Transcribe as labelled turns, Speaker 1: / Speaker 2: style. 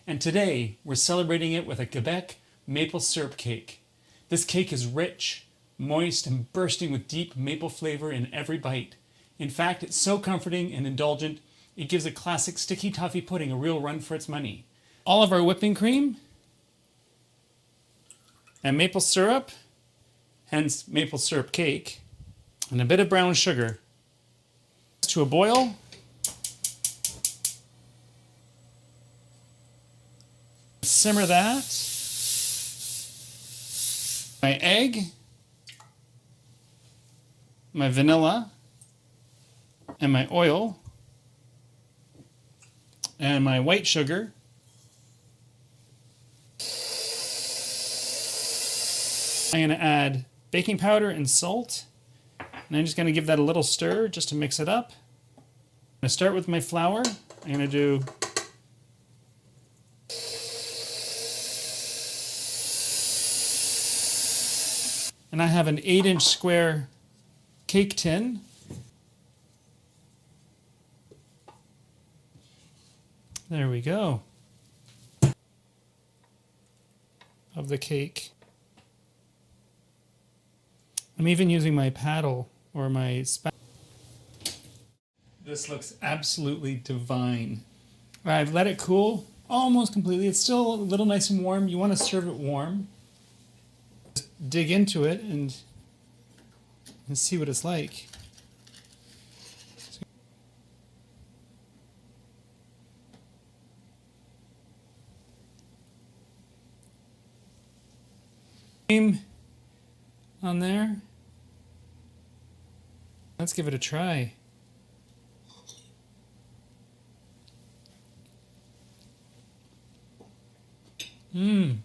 Speaker 1: and today we're celebrating it with a Quebec maple syrup cake. This cake is rich, moist, and bursting with deep maple flavor in every bite. In fact, it's so comforting and indulgent, it gives a classic sticky toffee pudding a real run for its money. All of our whipping cream and maple syrup, hence maple syrup cake, and a bit of brown sugar to a boil. Simmer that. My egg, my vanilla, and my oil, and my white sugar. I'm going to add baking powder and salt, and I'm just going to give that a little stir just to mix it up. I'm going to start with my flour. I'm going to do and I have an 8-inch square cake tin. There we go. Of the cake. I'm even using my paddle or my spatula. This looks absolutely divine. I've let it cool almost completely. It's still a little nice and warm. You want to serve it warm. Just dig into it and see what it's like. Cream on there. Let's give it a try. Mmm.